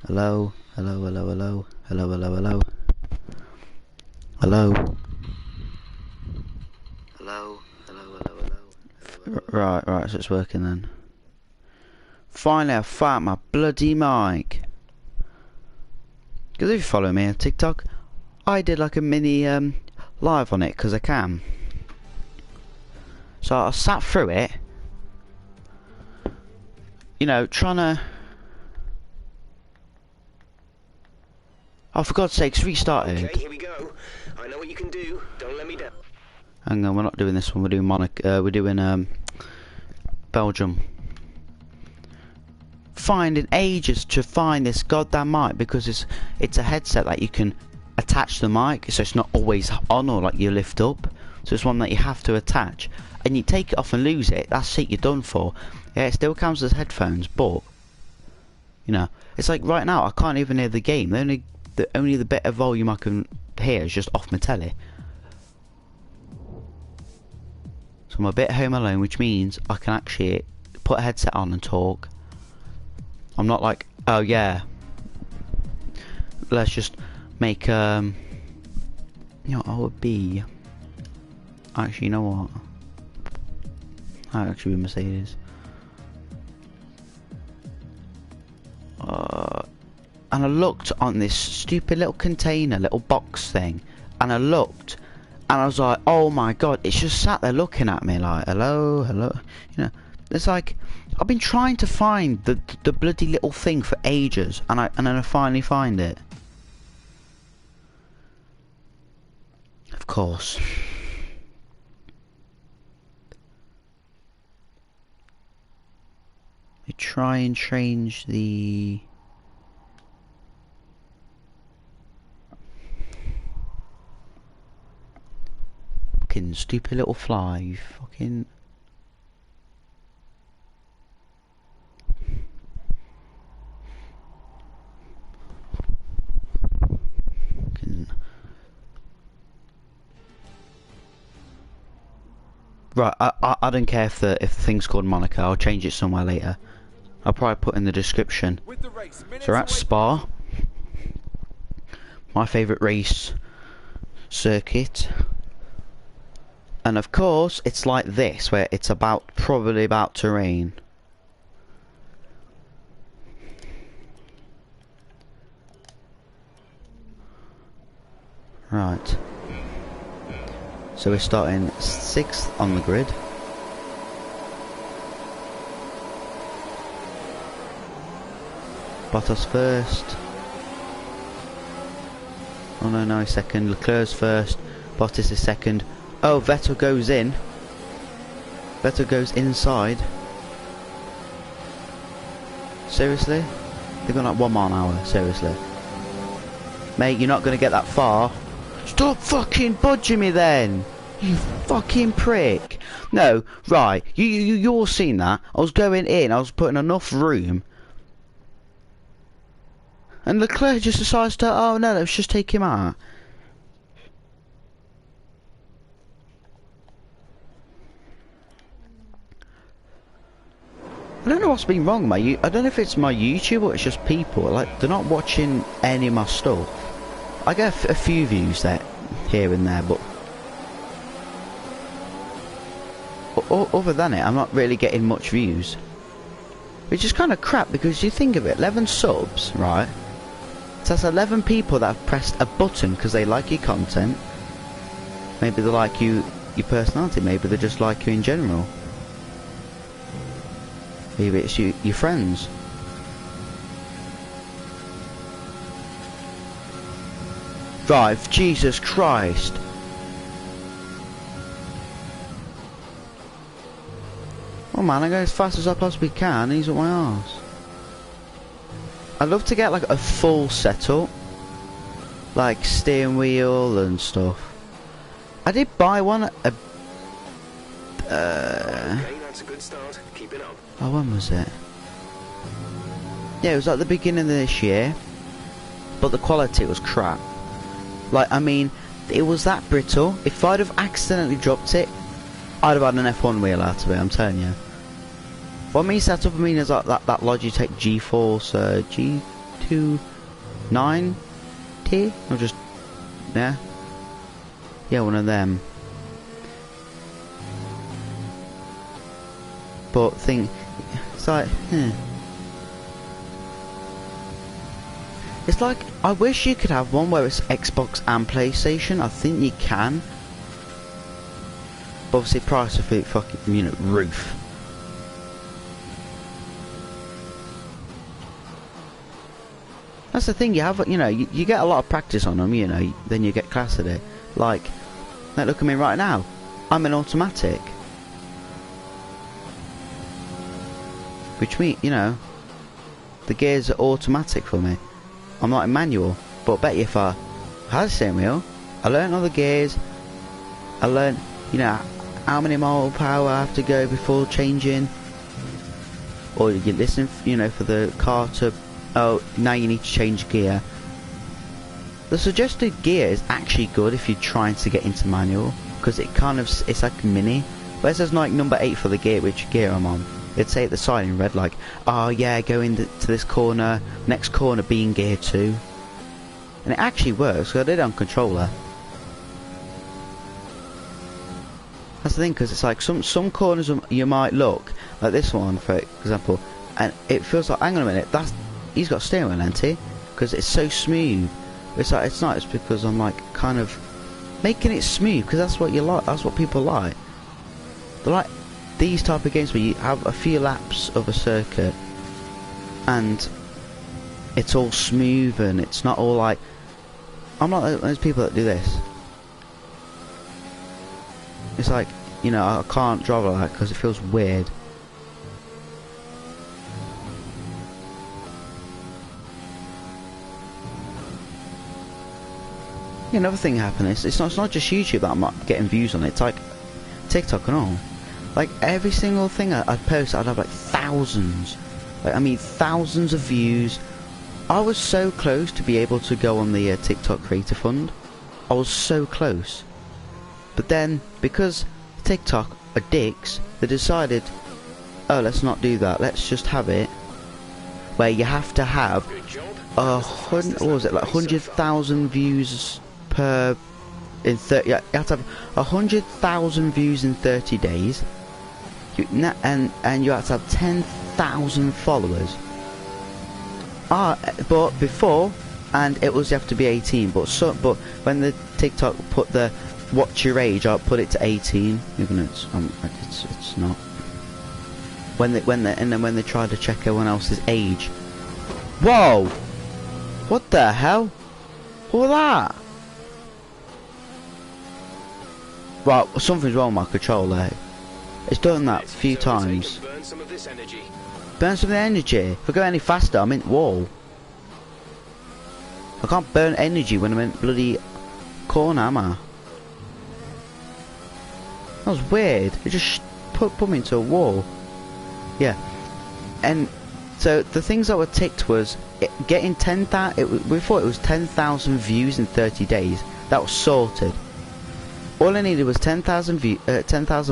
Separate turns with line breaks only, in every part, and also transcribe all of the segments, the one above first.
Hello, hello, hello, hello, hello, hello, hello, hello, hello, hello, hello, hello. Right, so it's working then. Finally, I found my bloody mic. Because if you follow me on TikTok, I did like a mini live on it because I can. So I sat through it, you know, trying to. Oh, for God's sakes, restarted.
Okay, here we go. I know what you can do. Don't let me down.
Hang on, we're not doing this one. We're doing Monaco. We're doing Belgium. Finding ages to find this goddamn mic because it's a headset that you can attach the mic, so it's not always on or like you lift up. So it's one that you have to attach, and you take it off and lose it. That's it. You're done for. Yeah, it still counts as headphones, but you know, it's like right now I can't even hear the game. Only the bit of volume I can hear is just off my telly. So I'm a bit home alone, which means I can actually put a headset on and talk. I'm not like, oh yeah, let's just make you know, I would be actually, you know what, I'd actually be Mercedes. And I looked on this stupid little container, little box thing, and I looked, and I was like, oh my god, it's just sat there looking at me like, hello, hello, you know. It's like, I've been trying to find the bloody little thing for ages, and then I finally find it. Of course. We try and change the... Fucking stupid little fly, you fucking... Right, I don't care if the thing's called Monaco. I'll change it somewhere later. I'll probably put in the description. So we're at Spa, my favourite race circuit, and of course it's like this, where it's probably about to rain. Right. So we're starting 6th on the grid. Bottas first. Oh no, he's second. Leclerc's first. Bottas is second. Oh, Vettel goes in. Vettel goes inside. Seriously? They're going like 1 mile an hour. Seriously. Mate, you're not going to get that far. Stop fucking budging me then! You fucking prick! No, right, you all seen that. I was going in, I was putting enough room. And Leclerc just decides to, oh no, let's just take him out. I don't know what's been wrong, mate. I don't know if it's my YouTube or it's just people. Like, they're not watching any of my stuff. I get a few views there, here and there, but other than it, I'm not really getting much views, which is kind of crap because you think of it, 11 subs, right? So that's 11 people that have pressed a button because they like your content. Maybe they like your personality. Maybe they just like you in general. Maybe it's your friends. Drive, Jesus Christ. Oh man, I go as fast as I possibly can, he's at my arse. I'd love to get like a full setup, like steering wheel and stuff. I did buy one at
Okay, that's a good start. Keep it up.
oh, when was it? Yeah, it was at the beginning of this year, but the quality was crap. Like, I mean, it was that brittle. If I'd have accidentally dropped it, I'd have had an F1 wheel out of it, I'm telling you. What me set up, I mean, is like that Logitech GeForce 290 or just yeah one of them. But it's like it's like I wish you could have one where it's Xbox and PlayStation. I think you can, but obviously price of it fucking roof. That's the thing, you have, you get a lot of practice on them, then you get class at it. Like look at me right now, I'm an automatic. Which means, the gears are automatic for me. I'm not in manual, but I bet you if I had a steering wheel, I learned all the gears, I learned, how many mile per hour I have to go before changing. Or you listen, for the car to, oh, now you need to change gear. The suggested gear is actually good if you're trying to get into manual, because it's like mini. Where it says like number 8 for the gear, which gear I'm on, it'd say at the side in red like, oh yeah, go into this corner, next corner being gear 2. And it actually works, because I did it on controller. That's the thing, because it's like some corners you might look, like this one for example, and it feels like, hang on a minute, he's got steering wheel, hasn't he? Because it's so smooth. It's like, it's not, it's because I'm like kind of making it smooth, because that's what you like, that's what people like. They like these type of games where you have a few laps of a circuit and it's all smooth and it's not all like, I'm not like those people that do this. It's like, I can't drive like that because it feels weird. Yeah, another thing happened is it's not just YouTube that I'm not getting views on. It's like TikTok and all. Like every single thing I'd post, I'd have like thousands. Like, I mean, thousands of views. I was so close to be able to go on the TikTok Creator Fund. I was so close. But then, because TikTok are dicks, they decided, oh, let's not do that. Let's just have it where you have to have what was it, like 100,000 views per in 30. You have to have 100,000 views in 30 days. And you have to have 10,000 followers. But before, and it was you have to be 18. But when the TikTok put the watch your age, I put it to 18. Even though it's not. When they tried to check everyone else's age. Whoa! What the hell? What was that? Right, something's wrong with my controller. It's done that a few times.
Burn some of this energy.
Burn some of the energy. If I go any faster, I'm in wall. I can't burn energy when I'm in bloody corner, am I? That was weird. It just put me into a wall. Yeah. And so the things that were ticked was getting 10,000. We thought it was 10,000 views in 30 days. That was sorted. All I needed was 10,000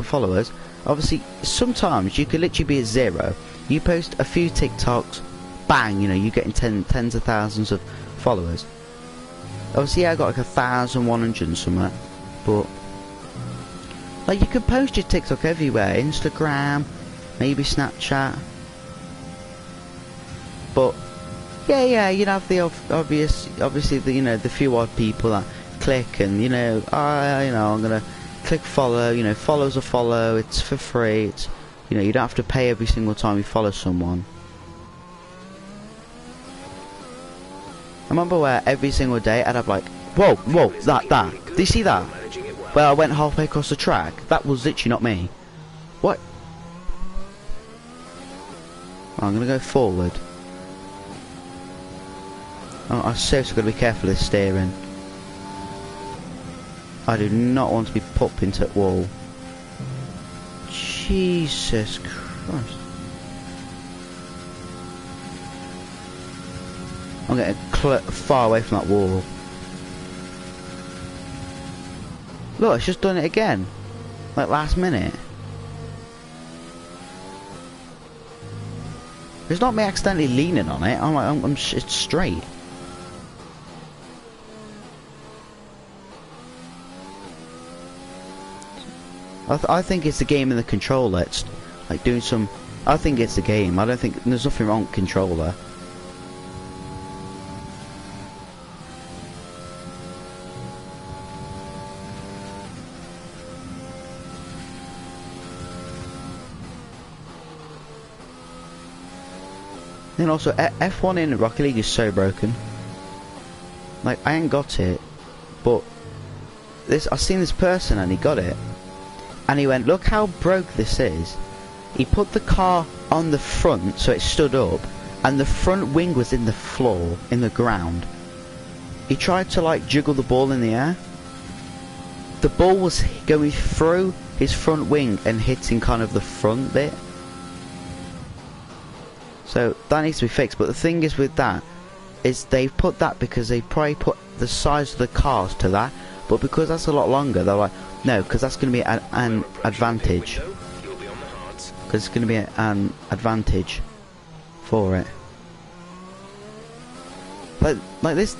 followers. Obviously, sometimes you could literally be at 0. You post a few TikToks, bang, you're getting tens of thousands of followers. Obviously, yeah, I got like 1,100 and something, but like you can post your TikTok everywhere, Instagram, maybe Snapchat. But yeah, you'd have the obviously the the few odd people that click and I'm gonna click follow. Follow's a follow. It's for free. It's you don't have to pay every single time you follow someone. I remember where every single day I'd have like, whoa, that. Do you see that? Where I went halfway across the track. That was literally not me. What? I'm gonna go forward. Oh, I seriously gotta be careful of this steering. I do not want to be popped into a wall. Jesus Christ. I'm getting far away from that wall. Look, it's just done it again. Like last minute. It's not me accidentally leaning on it. I'm like, it's straight. I think it's the game in the controller. It's like doing some. I think it's the game. I don't think there's nothing wrong with controller. Then also F1 in Rocket League is so broken. Like I ain't got it, but I've seen this person and he got it, and he went, look how broke this is. He put the car on the front so it stood up, and the front wing was in the floor, in the ground. He tried to like jiggle the ball in the air. The ball was going through his front wing and hitting kind of the front bit. So that needs to be fixed. But the thing is with that, is they've put that because they probably put the size of the cars to that. But because that's a lot longer, they're like, no, because that's going to be an advantage. Because it's going to be an advantage for it. Like this,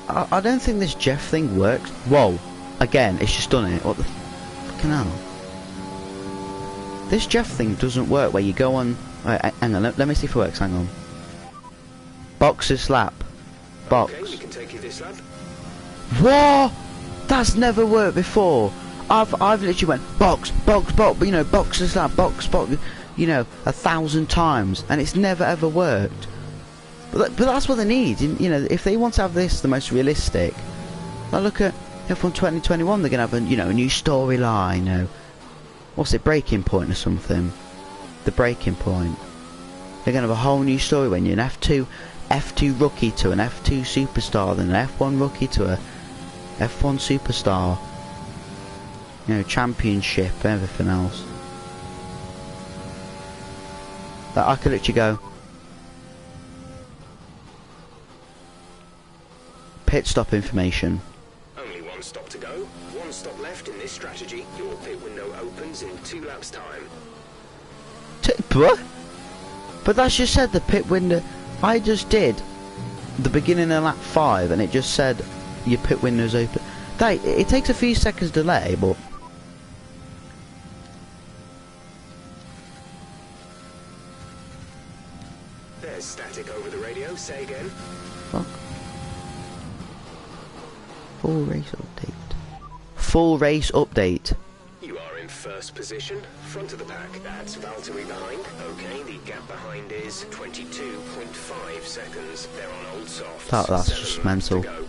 I don't think this Jeff thing works. Whoa, again, it's just done it. What the fucking hell? This Jeff thing doesn't work where you go on. Right, hang on, let me see if it works. Hang on. Boxer slap. Box.
Okay, we can take you this lap.
What? That's never worked before. I've literally went box, you know, boxer slap, box, you know, 1,000 times, and it's never ever worked. But that's what they need. You know, if they want to have this the most realistic, like look at F1 2021. They're gonna have a a new storyline. You know, what's it, Breaking Point or something? The Breaking Point. They're gonna have a whole new story when you're an F2 rookie to an F2 superstar, then an F1 rookie to a F1 superstar. You know, championship, everything else. That I could literally go. Pit stop information.
Only one stop to go. One stop left in this strategy. Your pit window opens in 2 laps' time.
What? But that's just said the pit window. I just did the beginning of lap 5 and it just said your pit window's open. It takes a few seconds delay, but
There's static over the radio. Say again.
fuck. Full race update. Full race update.
You are in first position, front of the pack. That's Valtteri behind. Okay, the gap behind is 22.5 seconds. They're on old softs.
That's
7
just
laps
mental.
to go.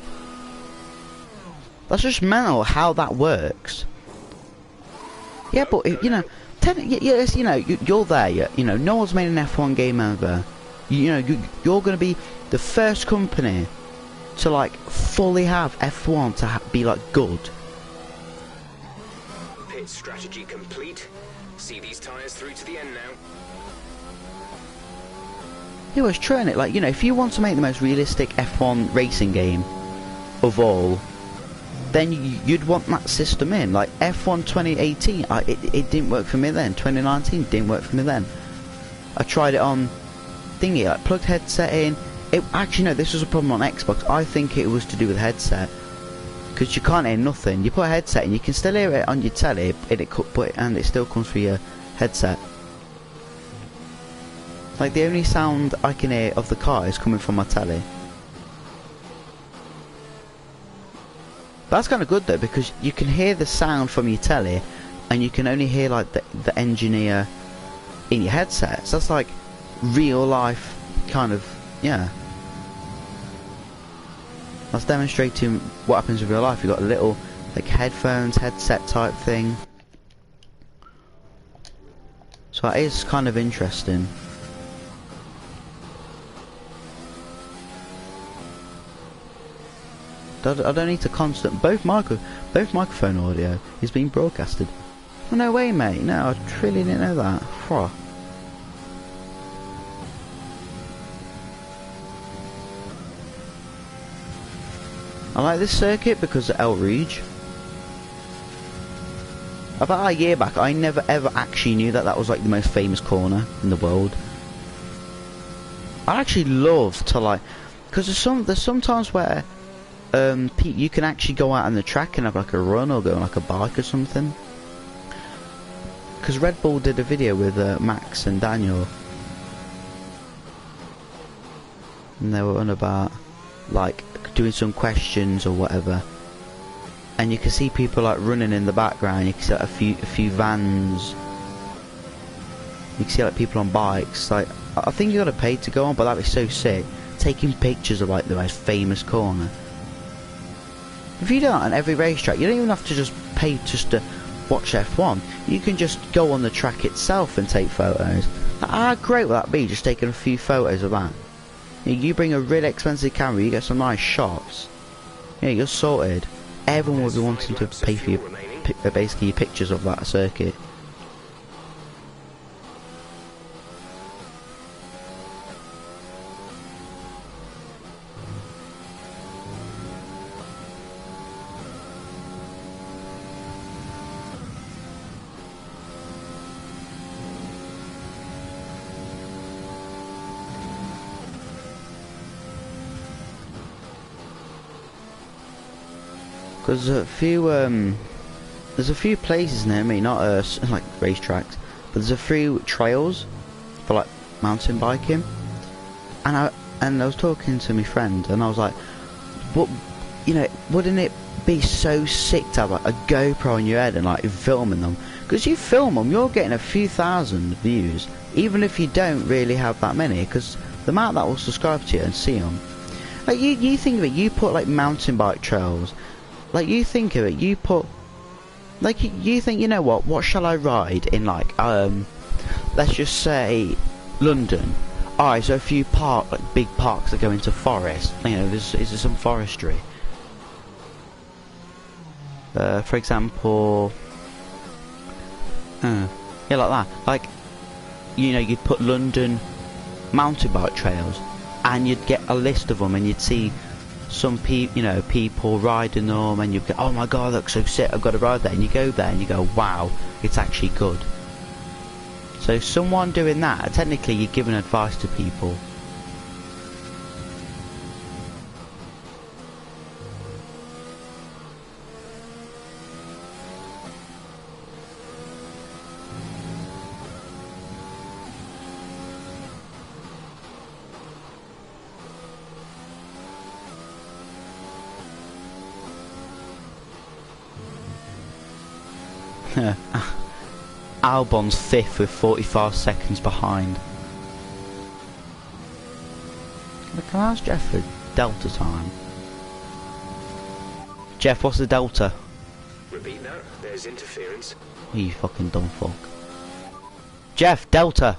That's just mental how that works. Yeah, but you know, yes, you know, you're there. You know, no one's made an F1 game ever. You know, you're going to be the first company to like fully have F1 to be like good.
Pit strategy complete. See these tyres through to the end now.
It was true, innit? Like, you know, if you want to make the most realistic F1 racing game of all, then you'd want that system in. Like F1 2018, it didn't work for me then. 2019 didn't work for me then. I tried it on thingy, like plugged headset in. It actually, no, this was a problem on Xbox. I think it was to do with headset, because you can't hear nothing. You put a headset and you can still hear it on your telly, and it still comes through your headset. Like the only sound I can hear of the car is coming from my telly. That's kind of good though, because you can hear the sound from your telly, and you can only hear like the engineer in your headset. So that's like real life kind of, yeah. That's demonstrating what happens in real life. You've got a little like headphones, headset type thing. So that is kind of interesting. I don't need to constant. Both microphone audio is being broadcasted. Oh, no way, mate. No, I really didn't know that. Phew. I like this circuit because of El Rouge. About a year back, I never ever actually knew that was like the most famous corner in the world. I actually love to like, because there's some times where you can actually go out on the track and have like a run or go on like a bike or something. Because Red Bull did a video with Max and Daniel, and they were on about like doing some questions or whatever, and you can see people like running in the background. You can see like, a few vans. You can see like people on bikes. Like, I think you got to pay to go on, but that'd be so sick. Taking pictures of like the most famous corner. If you do that on every racetrack, you don't even have to just pay just to watch F1. You can just go on the track itself and take photos. Like, how great would that be, just taking a few photos of that? You bring a really expensive camera, you get some nice shots. Yeah, you're sorted. Everyone will be wanting to pay for your, basically your pictures of that circuit. Because there's a few places near me, not like racetracks, but there's a few trails for like mountain biking, and I was talking to my friend, and I was like, what, you know, wouldn't it be so sick to have like a GoPro on your head and like filming them? Because you film them, you're getting a few thousand views, even if you don't really have that many, because the amount that will subscribe to you and see them. Like you think of it, you put like mountain bike trails. Like, you think of it, you put, like, you think, you know what shall I ride in, like, let's just say, London. Alright, so a few like, big parks that go into forest, you know, is there some forestry? For example, yeah, like that, like, you know, you'd put London mountain bike trails, and you'd get a list of them, and you'd see some people riding them, and you go, oh my god, that looks so sick, I've got to ride there, and you go there and you go, wow, it's actually good. So someone doing that, technically you're giving advice to people. Albon's 5th with 45 seconds behind. Can I ask Jeff for Delta time? Jeff, what's the Delta?
Repeat that. There's interference.
You fucking dumb fuck. Jeff, Delta!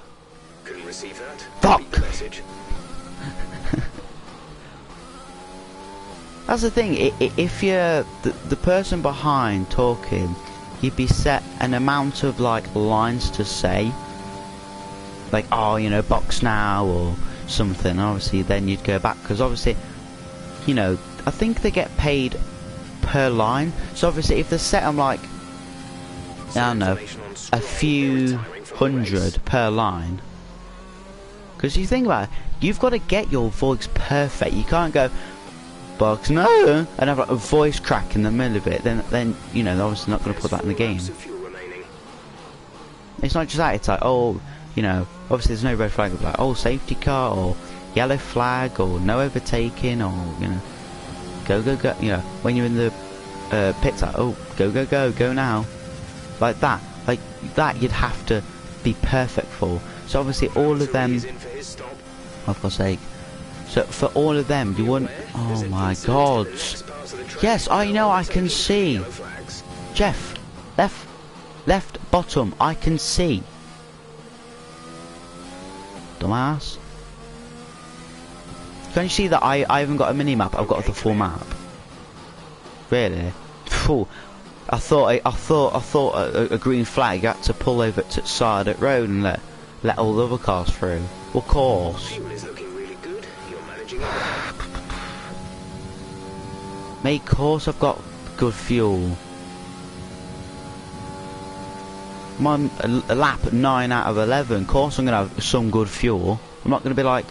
Couldn't receive that.
Fuck!
Repeat the message.
That's the thing, if you're the person behind talking, you'd be set an amount of like lines to say, like, oh, you know, box now or something. Obviously then you'd go back, because obviously, you know, I think they get paid per line. So obviously if they set them like, I don't know, a few hundred per line, because you think about it, you've got to get your voice perfect. You can't go box no and have like a voice crack in the middle of it. Then you know, they're obviously not going to put that in the game. It's not just that, it's like, oh, you know, obviously there's no red flag of like, oh, safety car, or yellow flag, or no overtaking, or, you know, go, you know, when you're in the pits, like, oh, go now, like that you'd have to be perfect for. So obviously all of them, oh, for God's sake, so for all of them you wouldn't, oh my god, yes, I know, I can see, Jeff, left bottom, I can see. Dumbass. Can you see that I haven't got a mini map, I've got the full map? Really? Phew. I thought a green flag, you had to pull over to Sardet Road and let all the other cars through. Of course.
Fuel is looking really good. You're managing it.
Mate, of course I've got good fuel. I'm on a lap 9 out of 11. Of course I'm going to have some good fuel. I'm not going to be like,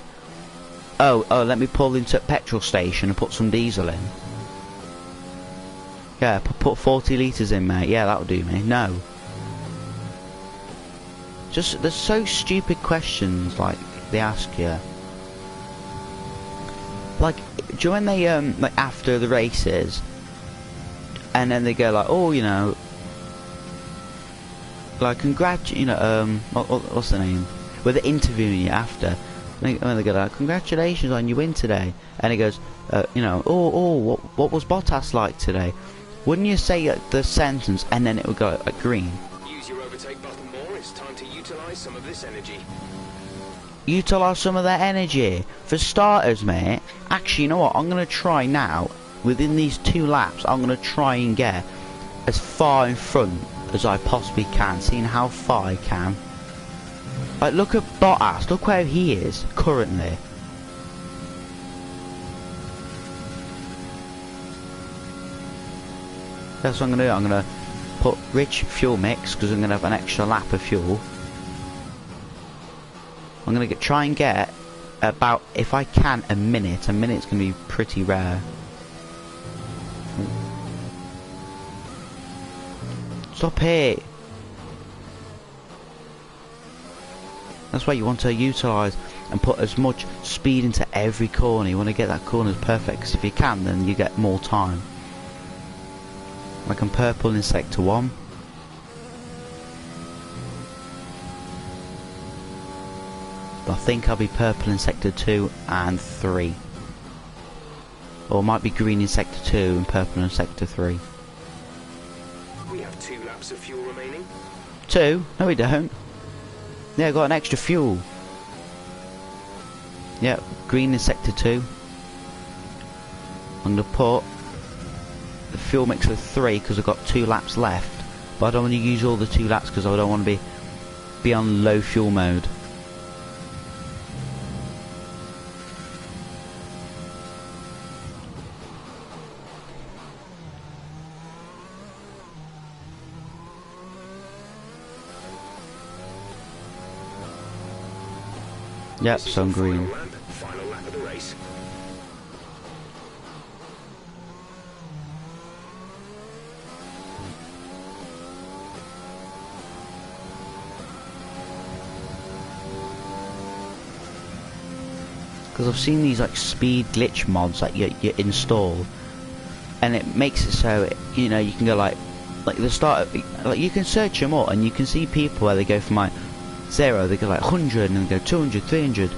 Oh, let me pull into a petrol station and put some diesel in. Yeah, put 40 litres in, mate. Yeah, that'll do me. No. Just, there's so stupid questions, like, they ask you. Like, do you know when they, like, after the races, and then they go like, oh, you know, like, what's the name? Where they're interviewing you after. And they go like, congratulations on your win today. And he goes, you know, what was Bottas like today? Wouldn't you say the sentence and then it would go like green?
Use your overtake button more. It's time to utilise some of this energy.
Utilise some of that energy. For starters, mate, actually, you know what? I'm going to try now, within these 2 laps, I'm going to try and get as far in front as I possibly can, seeing how far I can. Like, look at Bottas, look where he is currently. That's what I'm going to do. I'm going to put rich fuel mix, because I'm going to have an extra lap of fuel. I'm going to try and get about, if I can, a minute. A minute's going to be pretty rare. Stop it. That's why you want to utilise and put as much speed into every corner. You want to get that corner perfect, because if you can, then you get more time. Like I'm purple in sector 1. I think I'll be purple in sector 2 and 3. Or it might be green in sector 2 and purple in sector 3.
We have 2 laps of fuel remaining.
2? No we don't. Yeah, I got an extra fuel. Yeah, green in sector 2. I'm going to put the fuel mix of 3 because I've got 2 laps left. But I don't want to use all the 2 laps because I don't want to be on low fuel mode. Yep, so I'm green.
Final lap of the race.
Because I've seen these like speed glitch mods that you install, and it makes it so, you know, you can go like the start of, like you can search them all and you can see people where they go from like 0, they go like 100 and then go 200, 300.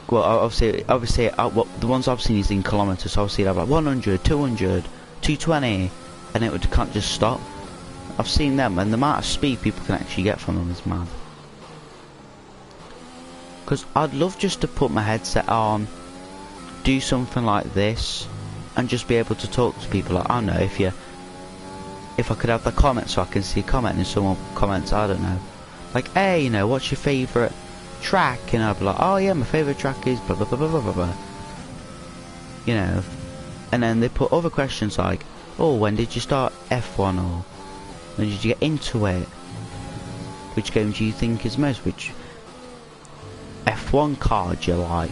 Well, obviously, the ones I've seen is in kilometers. So obviously, I've like 100, 200, 220, and it can't just stop. I've seen them, and the amount of speed people can actually get from them is mad. Because I'd love just to put my headset on, do something like this, and just be able to talk to people. Like, I don't know, if I could have the comments so I can see a comment and someone comments, I don't know, like, hey, you know, what's your favourite track? And I'd be like, oh yeah, my favourite track is blah blah blah blah blah blah, you know. And then they put other questions like, oh, when did you start F1, or when did you get into it, which game do you think is most, which F1 car do you like,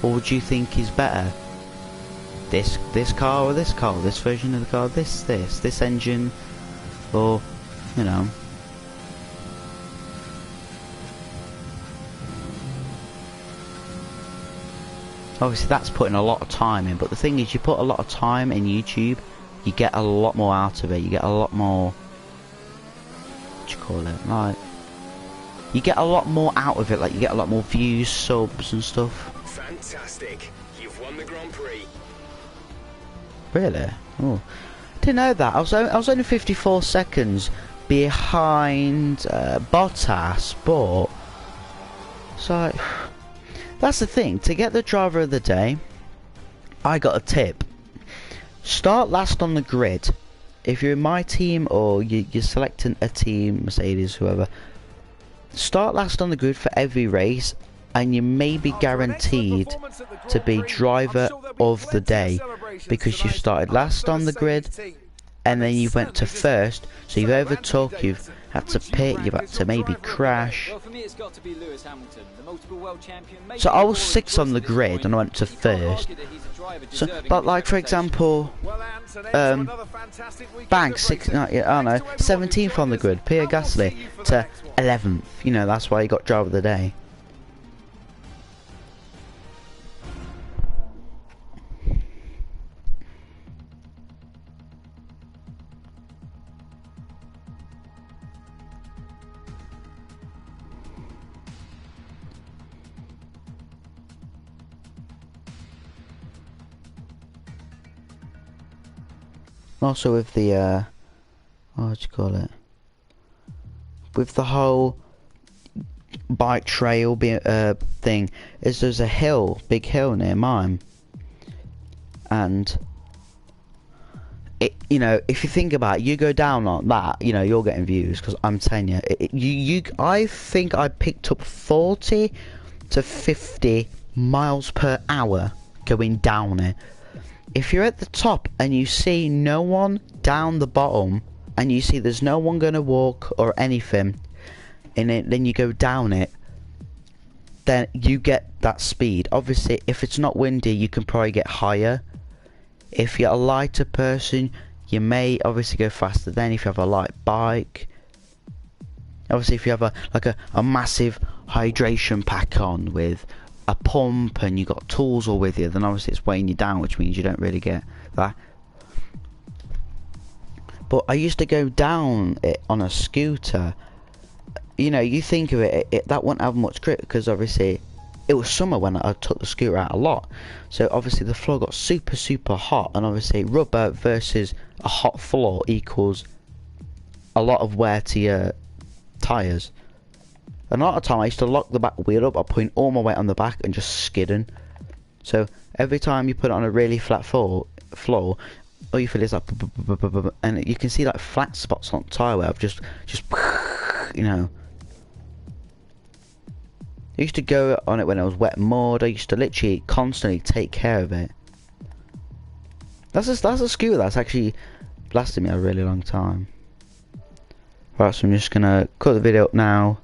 or would you think is better, this car or this car, this version of the car, this engine, or, you know. Obviously that's putting a lot of time in, but the thing is, you put a lot of time in YouTube, you get a lot more out of it. You get a lot more, what do you call it, like, you get a lot more out of it, like you get a lot more views, subs and stuff.
Fantastic, you've won the Grand Prix.
Really? Oh, didn't know that. I was only 54 seconds behind Bottas, but so that's the thing. To get the driver of the day, I got a tip. Start last on the grid. If you're in my team or you're selecting a team, Mercedes, whoever, start last on the grid for every race, and you may be guaranteed to be driver of the day, because you started last on the grid and then you went to first, so you've overtook, you've had to pit, you've had to maybe crash.
Well, for me, it's got to be Lewis Hamilton, the multiple world champion.
So I was 6th on the grid and I went to 1st. So, but like for example, Banks, 17th on the grid, Pierre Gasly to 11th. You know, that's why he got driver of the day. Also with the what do you call it? With the whole bike trail thing, there's a hill, big hill near mine, and it, you know, if you think about it, you go down on that, you know, you're getting views because I'm telling you, I think I picked up 40 to 50 miles per hour going down it. If you're at the top and you see no one down the bottom, and you see there's no one gonna walk or anything in it, then you go down it, then you get that speed. Obviously, if it's not windy, you can probably get higher. If you're a lighter person, you may obviously go faster than if you have a light bike. Obviously, if you have a massive hydration pack on with a pump and you got tools all with you, then obviously it's weighing you down, which means you don't really get that. But I used to go down it on a scooter. You know, you think of it, that wouldn't have much grip because obviously it was summer when I took the scooter out a lot. So obviously the floor got super hot, and obviously rubber versus a hot floor equals a lot of wear to your tyres. And a lot of time I used to lock the back wheel up by putting all my weight on the back and just skidding. So every time you put it on a really flat floor, all you feel is like, and you can see like flat spots on the tyre where I've just you know. I used to go on it when it was wet mud. I used to literally constantly take care of it. That's a scooter that's actually lasted me a really long time. Right, so I'm just gonna cut the video up now.